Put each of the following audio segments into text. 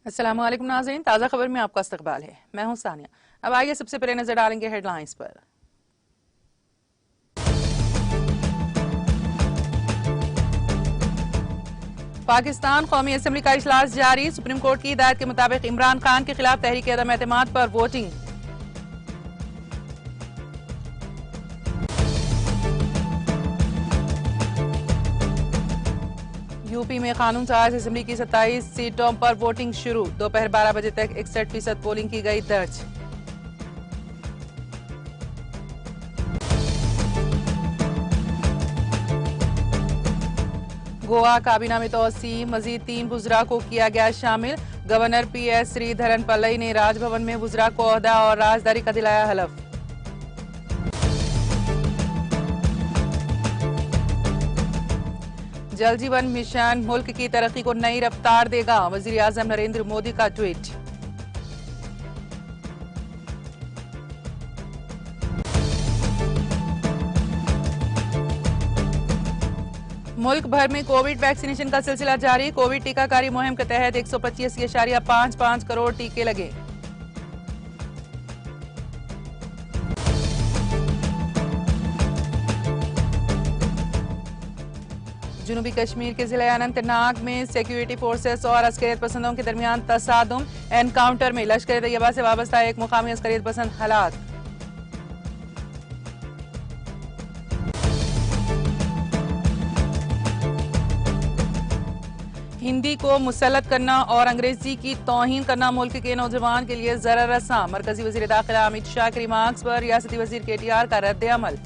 अस्सलाम वालेकुम नाज़रीन, ताज़ा खबर में आपका इस्तकबाल है। मैं हूं सानिया। अब आइए सबसे पहले नजर डालेंगे हेडलाइंस पर। पाकिस्तान कौमी असम्बली का इजलास जारी। सुप्रीम कोर्ट की हिदायत के मुताबिक इमरान खान के खिलाफ तहरीक अदम एतमाद पर वोटिंग। यूपी में कानून साज असम्बली की 27 सीटों पर वोटिंग शुरू। दोपहर 12 बजे तक 61% पोलिंग की गई दर्ज। गोवा काबीना में तोसी, मजीद 3 वुज़रा को किया गया शामिल। गवर्नर PS श्रीधरन पल्लई ने राजभवन में वुज़रा को ओहदा और राजदारी का दिलाया हलफ। जल जीवन मिशन मुल्क की तरक्की को नई रफ्तार देगा, वजीर आजम नरेंद्र मोदी का ट्वीट। मुल्क भर में कोविड वैक्सीनेशन का सिलसिला जारी। कोविड टीकाकारी मुहिम के तहत 125.55 करोड़ टीके लगे। जनूबी कश्मीर के जिले अनंतनाग में सिक्योरिटी फोर्सेस और अस्करियत पसंदों के दरमियान तसादुम। एनकाउंटर में लश्कर तैयबा से वाबस्ता एक मुकामी अस्करियत पसंद हलाक। हिंदी को मुसल्लत करना और अंग्रेजी की तौहीन करना मुल्क के नौजवान के लिए जरर रसा। मरकजी वजीर दाखिला अमित शाह के रिमार्क्स पर रियासती वजीर KTR का रद्द अमल।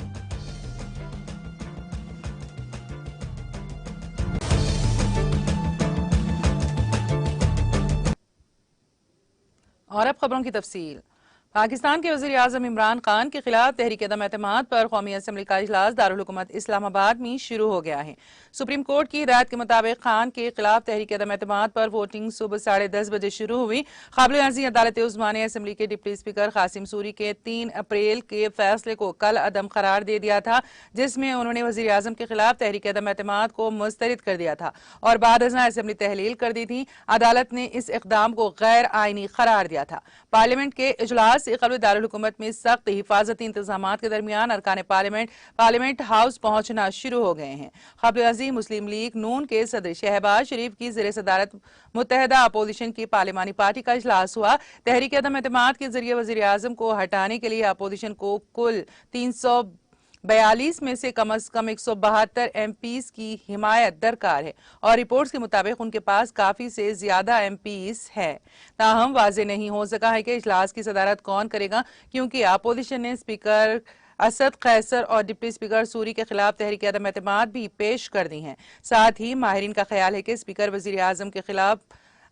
और अब खबरों की तफसील। पाकिस्तान के वज़ीर आज़म इमरान खान के खिलाफ तहरीक अदम एतमाद पर कौमी असम्बली का इजलास दारुल हुकूमत इस्लामाबाद में शुरू हो गया है। सुप्रीम कोर्ट की हिदायत के मुताबिक खान के खिलाफ तहरीक अदम एतमाद पर वोटिंग सुबह 10:30 बजे शुरू हुई। काबिल अर्ज़ी अदालत उज़्मा ने असम्बली के डिप्टी स्पीकर कासिम सूरी के 3 अप्रैल के फैसले को कल अदम करार दे दिया था, जिसमें उन्होंने वज़ीर आज़म के खिलाफ तहरीक अदम एतमाद को मुस्तरद कर दिया था और बाद अज़्ना असम्बली तहलील कर दी थी। अदालत ने इस इक़दाम को गैर आइनी करार दिया था। पार्लियामेंट के इजलास से कबल दारुल हुकूमत में सख्त हिफाजती इंतजाम के दरमियान अरकान पार्लियामेंट हाउस पहुंचना शुरू हो गए हैं। काबिल अर्ज़ी मुस्लिम लीग नून के सदर शहबाज शरीफ की ज़ेर सदारत मुत्तहदा अपोजिशन की पार्लिमानी पार्टी का इजलास हुआ। तहरीक अदम एतमाद के जरिए वज़ीर आज़म को हटाने के लिए अपोजिशन को कुल 342 में से कम 172 MPs की हिमायत दरकार है और रिपोर्ट्स के मुताबिक उनके पास काफी से ज्यादा MPs है। ताहम वाजे नहीं हो सका है कि इजलास की सदारत कौन करेगा, क्योंकि अपोजिशन ने स्पीकर असद कैसर और डिप्टी स्पीकर सूरी के खिलाफ तहरीक अदम एतमाद भी पेश कर दी हैं। साथ ही माहिरीन का ख्याल है कि स्पीकर वजीर आजम के खिलाफ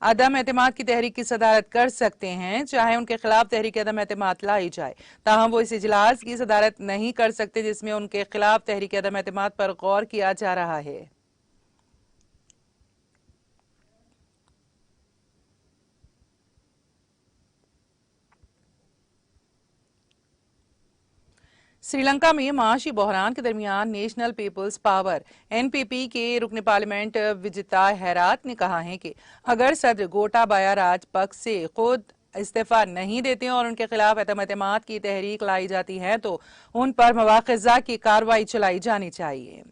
अदम एतमाद की तहरीक की सदारत कर सकते हैं, चाहे उनके खिलाफ तहरीक अदम एतमाद लाई जाए। ताहम वो इस इजलास की सदारत नहीं कर सकते जिसमें उनके खिलाफ तहरीक अदम एतमाद पर गौर किया जा रहा है। श्रीलंका में माशी बहरान के दरमियान नेशनल पीपल्स पावर NPP के रुकन पार्लियामेंट विजिता हैरात ने कहा है कि अगर सदर गोटाबाया राजपक्से खुद इस्तीफा नहीं देते और उनके खिलाफ अदम एतमाद की तहरीक लाई जाती है तो उन पर मवाख़िज़ा की कार्रवाई चलाई जानी चाहिए।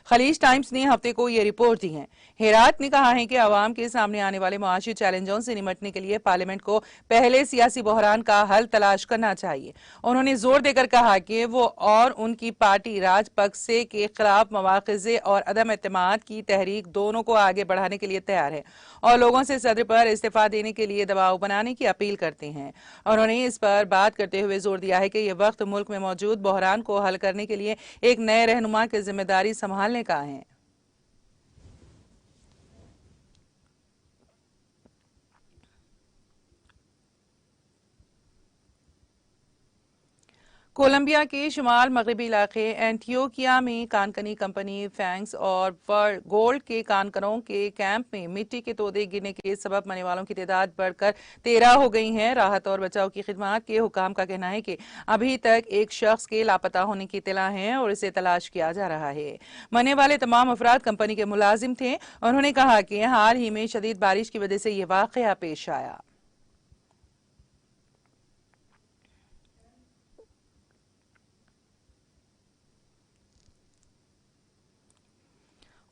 खलीज टाइम्स ने हफ्ते को ये रिपोर्ट दी है। हेरात ने कहा है कि अवाम के सामने आने वाले मुआशी चैलेंजों से निमटने के लिए पार्लियामेंट को पहले सियासी बहरान का हल तलाश करना चाहिए। उन्होंने जोर देकर कहा कि वो और उनकी पार्टी राजपक्से के खिलाफ मवाख़िज़े और अदम एतमाद की तहरीक दोनों को आगे बढ़ाने के लिए तैयार है और लोगों से सदर पर इस्तीफा देने के लिए दबाव बनाने की अपील करते हैं। उन्होंने इस पर बात करते हुए जोर दिया है कि यह वक्त मुल्क में मौजूद बहरान को हल करने के लिए एक नए रहनुमा की जिम्मेदारी संभालने का है। कोलंबिया के शुमाल मगरबी इलाके एंटियोकिया में कानकनी कंपनी फैंक्स और गोल्ड के कानकरों के कैंप में मिट्टी के तोदे गिरने के सबब मरने वालों की तादाद बढ़कर 13 हो गई है। राहत और बचाव की खिदमत के हुकाम का कहना है कि अभी तक एक शख्स के लापता होने की इत्तला है और इसे तलाश किया जा रहा है। मरने वाले तमाम अफराद कंपनी के मुलाजिम थे। उन्होंने कहा कि हाल ही में शदीद बारिश की वजह से यह वाकया पेश आया।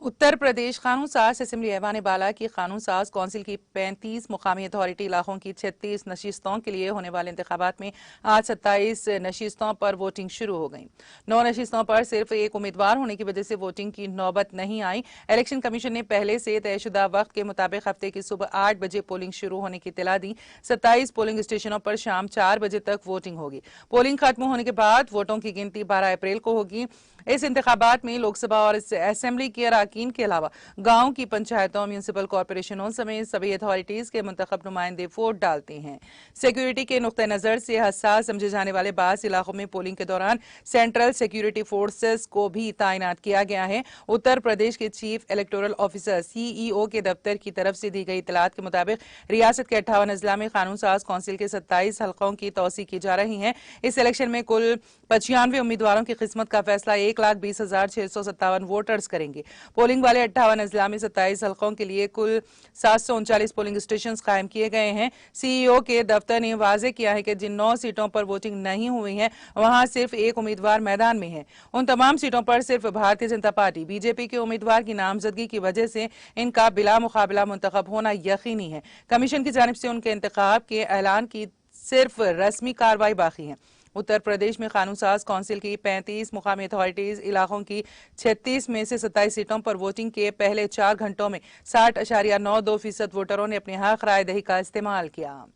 उत्तर प्रदेश कानून साज असेंबली ऐवान बाला की कानून साज कौंसिल की 35 मुकामी अथॉरिटी इलाकों की 36 नशिस्तों के लिए होने वाले इंतखाबात में आज 27 नशिस्तों पर वोटिंग शुरू हो गई। 9 नशिस्तों पर सिर्फ एक उम्मीदवार होने की वजह से वोटिंग की नौबत नहीं आई। इलेक्शन कमीशन ने पहले से तयशुदा वक्त के मुताबिक हफ्ते की सुबह 8 बजे पोलिंग शुरू होने की इत्तला दी। 27 पोलिंग स्टेशनों पर शाम 4 बजे तक वोटिंग होगी। पोलिंग खत्म होने के बाद वोटों की गिनती 12 अप्रैल को होगी। इस इंतखाबात में लोकसभा और असेंबली के अरकान के अलावा गांव की पंचायतों, म्यूनिसिपल कॉरपोरेशनों समेत सभी अथॉरिटीज के मुंतखब नुमाइंदे वोट डालते हैं। सिक्योरिटी के नुक्ते नजर से हसास समझे जाने वाले बास इलाकों में पोलिंग के दौरान सेंट्रल सिक्योरिटी फोर्सेस को भी तैनात किया गया है। उत्तर प्रदेश के चीफ इलेक्टोरल ऑफिसर (CEO) के दफ्तर की तरफ से दी गई इतलात के मुताबिक रियासत के 58 अजला में कानून साज कौंसिल के 27 हल्कों की तौसी की जा रही है। इस इलेक्शन में कुल 95 उम्मीदवारों की किस्मत का फैसला 1,20,657 वोटर्स करेंगे। पोलिंग वाले 58 अजला में 27 हल्कों के लिए कुल 739 पोलिंग स्टेशन कायम किए गए हैं। CEO के दफ्तर ने वाजे किया है कि जिन 9 सीटों पर वोटिंग नहीं हुई है वहां सिर्फ एक उम्मीदवार मैदान में है। उन तमाम सीटों पर सिर्फ भारतीय जनता पार्टी BJP के उम्मीदवार की नामजदगी की वजह से इनका बिला मुकाबला मुंतखब होना यकीनी है। कमीशन की जानिब से उनके इंतखाब के ऐलान की सिर्फ रस्मी कार्रवाई बाकी है। उत्तर प्रदेश में कानून साज कौंसिल की 35 मुकामी अथॉरिटीज इलाकों की 36 में से 27 सीटों पर वोटिंग के पहले 4 घंटों में 60.92% वोटरों ने अपने हक राय दही का इस्तेमाल किया।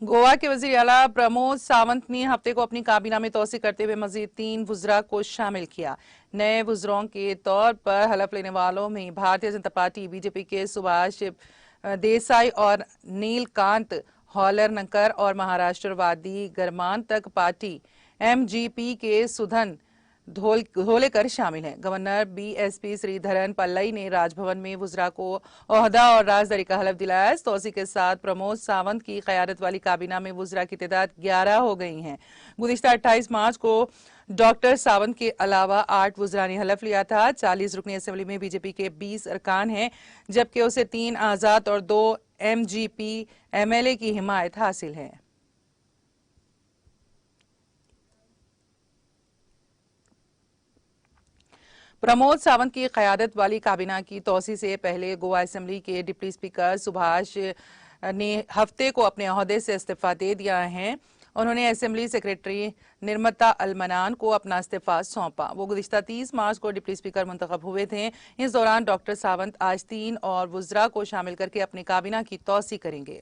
गोवा के वजीर आला प्रमोद सावंत ने हफ्ते को अपनी काबीना में तोसी करते हुए मजीद 3 वुजरा को शामिल किया। नए वुजरों के तौर पर हलफ लेने वालों में भारतीय जनता पार्टी BJP के सुभाष देसाई और नीलकांत हॉलरनकर और महाराष्ट्रवादी गर्मांतक पार्टी MGP के सुधन धोलेकर शामिल हैं। गवर्नर BSP श्रीधरन पल्लई ने राजभवन में वुजरा को ओहदा और राजदारी का हलफ दिलाया। इस तोसी के साथ प्रमोद सावंत की क़यादत वाली काबीना में वुजरा की तादाद 11 हो गई हैं। गुज़िश्ता 28 मार्च को डॉक्टर सावंत के अलावा 8 वुजरा ने हलफ लिया था। 40 रुकनी असेंबली में BJP के 20 अरकान हैं, जबकि उसे 3 आजाद और 2 MGP MLA की हिमायत हासिल है। प्रमोद सावंत की क़यादत वाली काबीना की तोसी से पहले गोवा असेंबली के डिप्टी स्पीकर सुभाष ने हफ्ते को अपने ओहदे से इस्तीफा दे दिया है। उन्होंने असेंबली सेक्रेटरी निर्मता अलमनान को अपना इस्तीफा सौंपा। वो गुज़िश्ता 30 मार्च को डिप्टी स्पीकर मुंतखब हुए थे। इस दौरान डॉक्टर सावंत आज 3 और वुजरा को शामिल करके अपनी काबीना की तोसी करेंगे।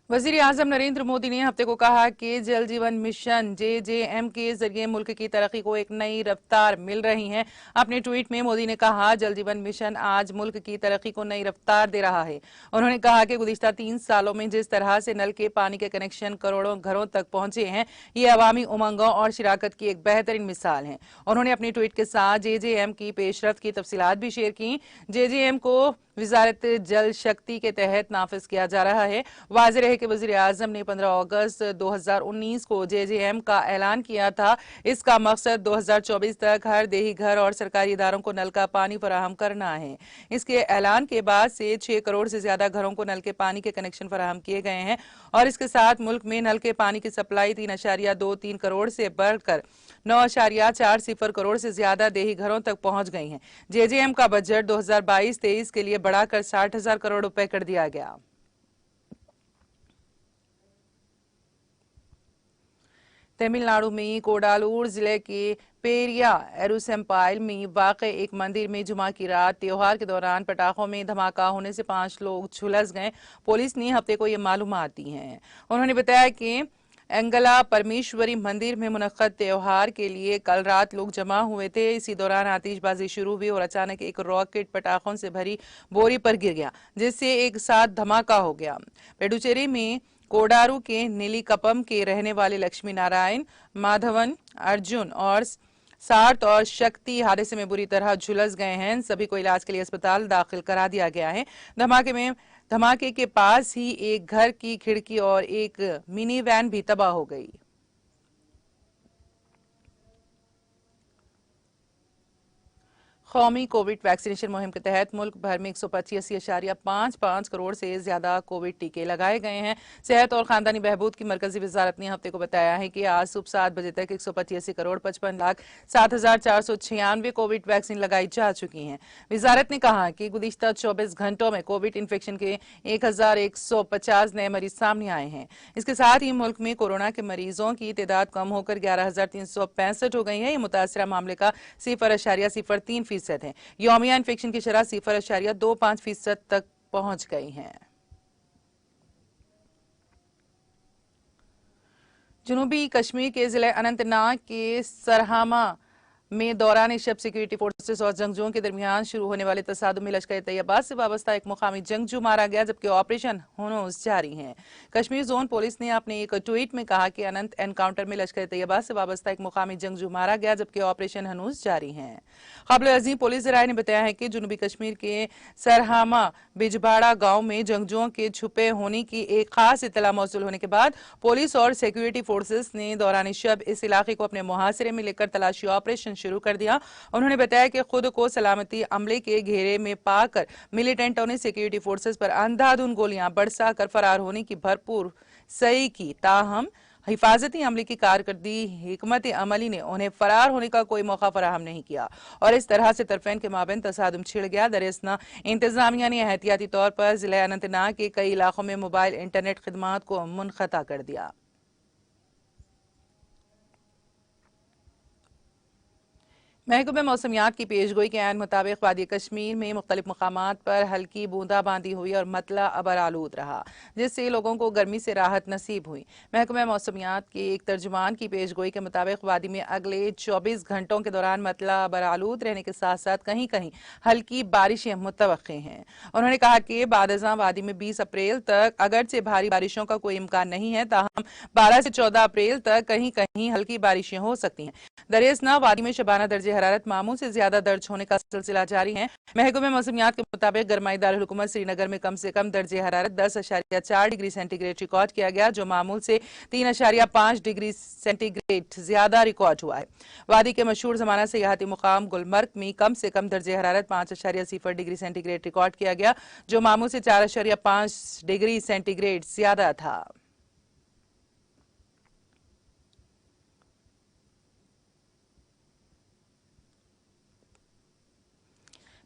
वजीर आजम नरेंद्र मोदी ने हफ्ते को कहा कि जल जीवन मिशन JJM के जरिए मुल्क की तरक्की को एक नई रफ्तार मिल रही है। अपने ट्वीट में मोदी ने कहा, जल जीवन मिशन आज मुल्क की तरक्की को नई रफ्तार दे रहा है। उन्होंने कहा कि गुज़िश्ता 3 सालों में जिस तरह से नल के पानी के कनेक्शन करोड़ों घरों तक पहुंचे हैं, ये अवामी उमंगों और शिराकत की एक बेहतरीन मिसाल है। उन्होंने अपनी ट्वीट के साथ JJM की पेशरफ की तफसीलात भी शेयर की। JJM को वजारत जल शक्ति के तहत नाफिज किया जा रहा है। वाज़ेह रहे कि वज़ीर आज़म ने 15 अगस्त 2019 को JJM का ऐलान किया था। इसका मकसद 2024 तक हर देही घर और सरकारी इदारों को नल का पानी फराहम करना है। इसके ऐलान के बाद से 6 करोड़ से ज्यादा घरों को नल के पानी के कनेक्शन फराहम किए गए हैं और इसके साथ मुल्क में नल के पानी की सप्लाई 3.23 करोड़ से बढ़कर 9.40 करोड़ से ज्यादा देही घरों तक पहुंच गई है। JJM का बजट 2022-23 के लिए बढ़ाकर 60,000 करोड़ रुपए कर दिया गया। तमिलनाडु में कोडालूर जिले के पेरिया एरुसेम्पाइल में वाक़ एक मंदिर में जुमा की रात त्योहार के दौरान पटाखों में धमाका होने से 5 लोग झुलस गए। पुलिस ने हफ्ते को ये मालूमात दी हैं। उन्होंने बताया कि एंगला परमेश्वरी मंदिर में मुनक्कद त्योहार के लिए कल रात लोग जमा हुए थे। इसी दौरान आतिशबाजी शुरू हुई और अचानक एक रॉकेट पटाखों से भरी बोरी पर गिर गया, जिससे एक साथ धमाका हो गया। पुडुचेरी में कोडारू के नीलीकपम के रहने वाले लक्ष्मी नारायण, माधवन, अर्जुन और सार्थ और शक्ति हादसे में बुरी तरह झुलस गए हैं। सभी को इलाज के लिए अस्पताल दाखिल करा दिया गया है। धमाके के पास ही एक घर की खिड़की और एक मिनी वैन भी तबाह हो गई। कौमी कोविड वैक्सीनेशन मुहिम के तहत मुल्क भर में 185.55 करोड़ से ज्यादा कोविड टीके लगाए गए हैं। सेहत और खानदानी बहबूद की मरकजी वजारत ने हफ्ते को बताया है कि आज सुबह 7 बजे तक 185 करोड़ 55 लाख 7,496 कोविड वैक्सीन लगाई जा चुकी हैं। वजारत ने कहा कि गुज़िश्ता 24 घंटों में कोविड इन्फेक्शन के 1,150 नए मरीज सामने आए हैं। इसके साथ ही मुल्क में कोरोना के मरीजों की तादाद कम होकर 11,365 हो गई है। ये मुतासरा मामले का 0.03% है। यौमिया इन्फेक्शन की शरह 0.25% तक पहुंच गई है। जनूबी कश्मीर के जिले अनंतनाग के सरहामा में दौरान शब सिक्योरिटी फोर्सेस और जंगजुओं के दरमियान शुरू होने वाले तसादुम में लश्कर तैयबा से वाबस्ता एक मुकामी जंगजू मारा गया, जबकि ऑपरेशन हुनूस जारी है। कश्मीर जोन पुलिस ने अपने एक ट्वीट में कहा कि अनंत एनकाउंटर में लश्कर तैयबा से वाबस्ता एक मुकामी जंगजू मारा गया, जबकि ऑपरेशन हुनूस जारी है। काबिल अज़ीम पुलिस जराये ने बताया है कि जनूबी कश्मीर के सरहामा बिजबाड़ा गांव में जंगजुओं के छुपे होने की एक खास इतला मौसूल होने के बाद पुलिस और सिक्योरिटी फोर्सेस ने दौरान शब इस इलाके को अपने मुहासरे में लेकर तलाशी ऑपरेशन शुरू कर दिया। उन्होंने बताया कि खुद को सलामती अमले के घेरे में पाकर मिलिटेंटों ने सिक्योरिटी फोर्सेस पर अंधाधुंध गोलियां बरसा कर फरार होने की भरपूर सही की। ताहम हिफाजती अमले की कारकर्दगी हिकमत अमली ने उन्हें फरार होने का कोई मौका फराहम नहीं किया और इस तरह से तरफेन के माबेन तसादुम छिड़ गया। दरअसल इंतजामिया ने एहतियाती तौर पर जिला अनंतनाग के कई इलाकों में मोबाइल इंटरनेट खिदमात को मुनक़ता कर दिया। महकमे मौसमियात की पेशगोई के ऐन मुताबिक वादी कश्मीर में मुख्तलिफ मकामात पर हल्की बूंदाबांदी हुई और मतला अबर आलूद रहा, जिससे लोगों को गर्मी से राहत नसीब हुई। महकमे मौसमियात के एक तर्जुमान की पेशगोई के मुताबिक वादी में अगले 24 घंटों के दौरान मतला अबर आलूद रहने के साथ साथ कहीं कहीं हल्की बारिशें मुतवक्के हैं। उन्होंने कहा कि बादशाह वादी में 20 अप्रैल तक अगरचे भारी बारिशों का कोई इम्कान नहीं है, ताहम 12 से 14 अप्रैल तक कहीं कहीं हल्की बारिशें हो सकती हैं। दरियासना वादी में शबाना दर्जे हरारत मामूल से ज्यादा दर्ज होने का सिलसिला जारी है। महकमे मौसमियात के मुताबिक गरमाई दारुल हुकूमत श्रीनगर में कम से कम दर्जे हरारत 10.4 डिग्री सेंटीग्रेड रिकॉर्ड किया गया, जो मामूल से 3.5 डिग्री सेंटीग्रेड ज्यादा रिकॉर्ड हुआ है। वादी के मशहूर जमाना सियाहती मुकाम गुलमर्ग में कम से कम दर्जे हरारत 5.0 डिग्री सेंटीग्रेड रिकॉर्ड किया गया, जो मामूल से 4.5 डिग्री सेंटीग्रेड ज्यादा था।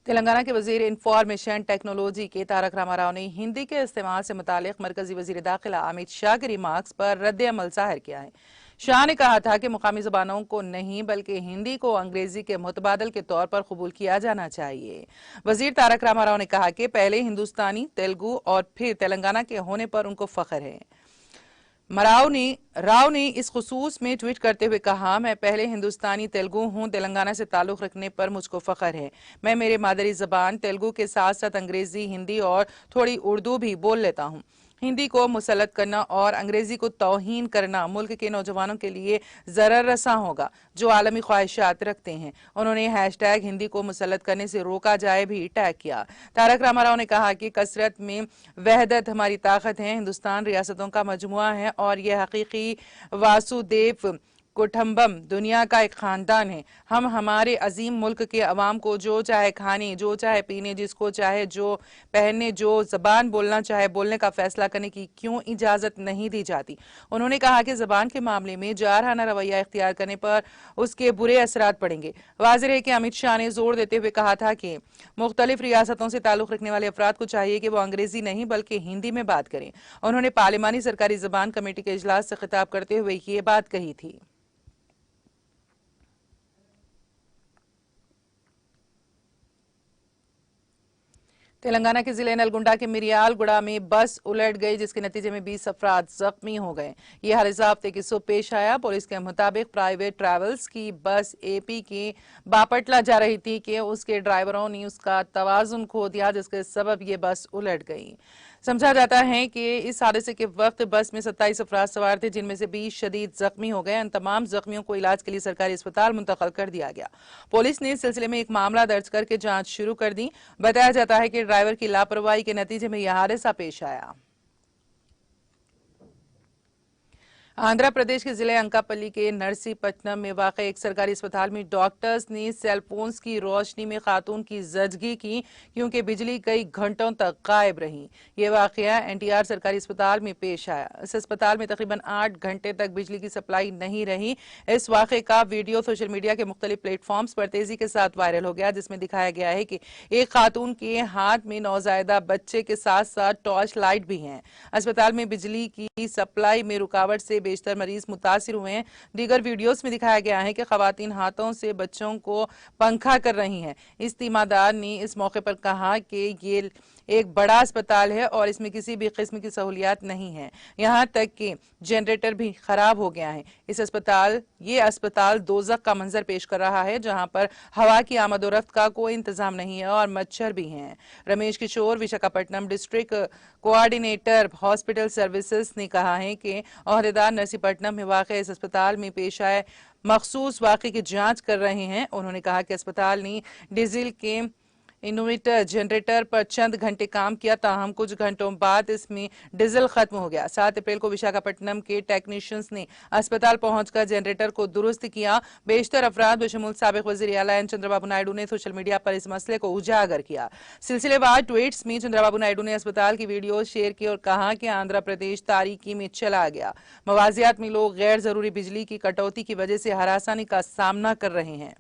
तेलंगाना के वजीर इंफॉर्मेशन टेक्नोलॉजी के तारक रामाराव ने हिंदी के इस्तेमाल से मुतालिक मरकजी वजीर दाखिला अमित शाह के रिमार्क्स पर रद्द अमल जाहिर किया है। शाह ने कहा था कि मुकामी जबानों को नहीं बल्कि हिंदी को अंग्रेजी के मुतबादल के तौर पर कबूल किया जाना चाहिए। वजीर तारक रामाराव ने कहा कि पहले हिंदुस्तानी, तेलुगु और फिर तेलंगाना के होने पर उनको फख्र है। राव ने इस खुसूस में ट्वीट करते हुए कहा, मैं पहले हिंदुस्तानी तेलुगु हूं, तेलंगाना से ताल्लुक रखने पर मुझको फख्र है। मैं मेरे मादरी जबान तेलुगु के साथ साथ अंग्रेजी, हिंदी और थोड़ी उर्दू भी बोल लेता हूं। हिंदी को मुसल्लत करना और अंग्रेजी को तौहीन करना मुल्क के नौजवानों के लिए जरर रसा होगा जो आलमी ख्वाहिशात रखते हैं। उन्होंने हैशटैग हिंदी को मुसल्लत करने से रोका जाए भी टैग किया। तारक रामाराव ने कहा कि कसरत में वहदत हमारी ताकत है। हिंदुस्तान रियासतों का मजमुआ है और यह हकीकी वासुदेव कुटुंबम दुनिया का एक खानदान है। हम हमारे अजीम मुल्क के अवाम को जो चाहे खाने, जो चाहे पीने, जिसको चाहे जो पहनने, जो जबान बोलना चाहे बोलने का फैसला करने की क्यों इजाजत नहीं दी जाती। उन्होंने कहा कि जबान के मामले में जारहाना रवैया इख्तियार करने पर उसके बुरे असरात पड़ेंगे। वाज़ेह है कि अमित शाह ने जोर देते हुए कहा था कि मुख्तलिफ रियासतों से ताल्लुक रखने वाले अफराद को चाहिए कि वो अंग्रेजी नहीं बल्कि हिंदी में बात करें। उन्होंने पार्लिमानी सरकारी जबान कमेटी के इजलास से खिताब करते हुए ये बात कही थी। तेलंगाना के जिले नलगुंडा के मिरियालगुड़ा में बस उलट गई, जिसके नतीजे में 20 अफराद जख्मी हो गए। ये हादसा हफ्ते की सुबह पेश आया। पुलिस के मुताबिक प्राइवेट ट्रैवल्स की बस एपी के बापटला जा रही थी कि उसके ड्राइवरों ने उसका तवाजुन खो दिया, जिसके सबब ये बस उलट गई। समझा जाता है कि इस हादसे के वक्त बस में 27 अफराद सवार थे, जिनमें से 20 शदीद जख्मी हो गए। इन तमाम जख्मियों को इलाज के लिए सरकारी अस्पताल मुंतकिल कर दिया गया। पुलिस ने इस सिलसिले में एक मामला दर्ज करके जांच शुरू कर दी। बताया जाता है कि ड्राइवर की लापरवाही के नतीजे में यह हादसा पेश आया। आंध्र प्रदेश के जिले अंकापल्ली के नरसीपट्टनम में वाक़ एक सरकारी अस्पताल में डॉक्टर्स ने सेलफोन्स की रोशनी में खातून की जजगी की, क्योंकि बिजली कई घंटों तक गायब रही। ये वाक़या एनटीआर सरकारी अस्पताल में पेश आया। इस अस्पताल में तकरीबन 8 घंटे तक बिजली की सप्लाई नहीं रही। इस वाक़े का वीडियो सोशल मीडिया के मुख्तलिफ प्लेटफॉर्म्स पर तेजी के साथ वायरल हो गया, जिसमें दिखाया गया है कि एक खातून के हाथ में नौजायदा बच्चे के साथ साथ टॉर्च लाइट भी है। अस्पताल में बिजली की सप्लाई में रुकावट से बेशतर मरीज मुतासिर हुए हैं। दीगर वीडियोस में दिखाया गया है कि खवातीन हाथों से बच्चों को पंखा कर रही हैं। इस तीमारदार ने इस मौके पर कहा कि ये एक बड़ा अस्पताल है और इसमें किसी भी किस्म की सहूलियात नहीं है, यहाँ तक कि जनरेटर भी खराब हो गया है। ये अस्पताल दोजख का मंजर पेश कर रहा है, जहाँ पर हवा की आमदोरफ्त का कोई इंतजाम नहीं है और मच्छर भी हैं। Ramesh Kishore, Visakhapatnam district coordinator hospital services ने कहा है कि ओहदेदार नरसीपट्टनम में वाक़े इस अस्पताल में पेश आए मखसूस वाक़े की जांच कर रहे हैं। उन्होंने कहा कि अस्पताल ने डीजल के इन्वर्टर जनरेटर पर चंद घंटे काम किया, ताहम कुछ घंटों बाद इसमें डीजल खत्म हो गया। 7 अप्रैल को विशाखापट्टनम के टेक्नीशियंस ने अस्पताल पहुंचकर जनरेटर को दुरुस्त किया। बेशतर अफराद बशमूल साबिक वज़ीर आला एन चंद्रबाबू नायडू ने सोशल मीडिया पर इस मसले को उजागर किया। सिलसिलेवार ट्वीट्स में चंद्रबाबू नायडू ने अस्पताल की वीडियो शेयर की और कहा कि आंध्र प्रदेश तारीकी में चला गया। मवाजियात में लोग गैर जरूरी बिजली की कटौती की वजह से हरासानी का सामना कर रहे हैं।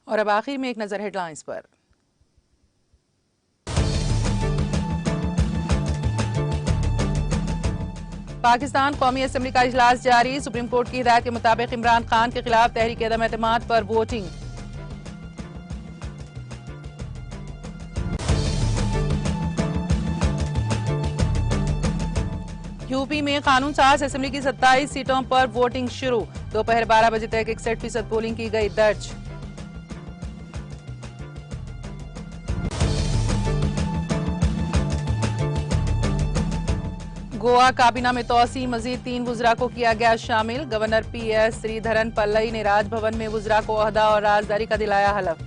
और अब आखिर में एक नजर हेडलाइंस पर। पाकिस्तान कौमी असम्बली का इजलास जारी। सुप्रीम कोर्ट की हिदायत के मुताबिक इमरान खान के खिलाफ तहरीक अदम एतमाद पर वोटिंग। यूपी में कानून साज असेंबली की 27 सीटों पर वोटिंग शुरू। दोपहर 12 बजे तक 61% पोलिंग की गई दर्ज। गोवा काबीना में तोसी, मजीद 3 वुज़रा को किया गया शामिल। गवर्नर PS श्रीधरन पल्लई ने राजभवन में वुज़रा को ओहदा और राजदारी का दिलाया हलफ।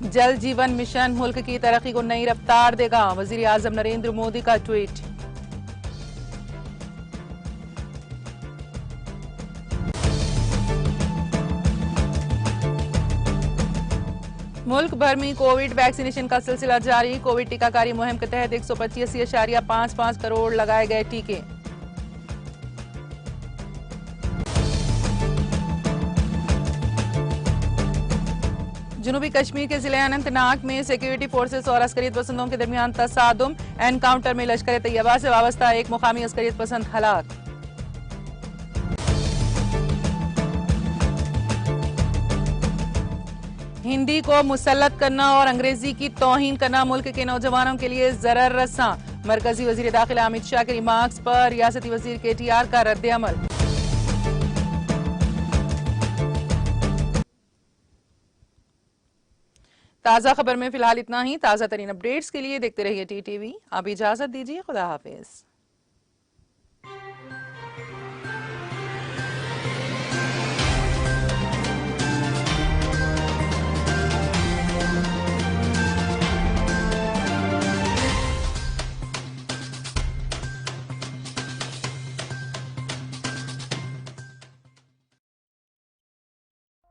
जल जीवन मिशन मुल्क की तरक्की को नई रफ्तार देगा, वजीर आजम नरेंद्र मोदी का ट्वीट। मुल्क भर में कोविड वैक्सीनेशन का सिलसिला जारी। कोविड टीकाकारी मुहिम के तहत 185.55 करोड़ लगाए गए टीके। जनूबी कश्मीर के जिले अनंतनाग में सिक्योरिटी फोर्सेस और अस्करियत पसंदों के दरमियान तसादुम। एनकाउंटर में लश्कर तैयबा से वाबस्ता एक मुकामी अस्करियत पसंद हलाक। हिंदी को मुसल्लत करना और अंग्रेजी की तौहीन करना मुल्क के नौजवानों के लिए जरर रसा। मरकजी वजीर दाखिला अमित शाह के रिमार्क्स पर रियासती वजीर KTR का रद्द-ए-अमल। ताज़ा खबर में फिलहाल इतना ही। ताज़ा तरीन अपडेट्स के लिए देखते रहिए TTV। अब इजाजत दीजिए, खुदा हाफिज।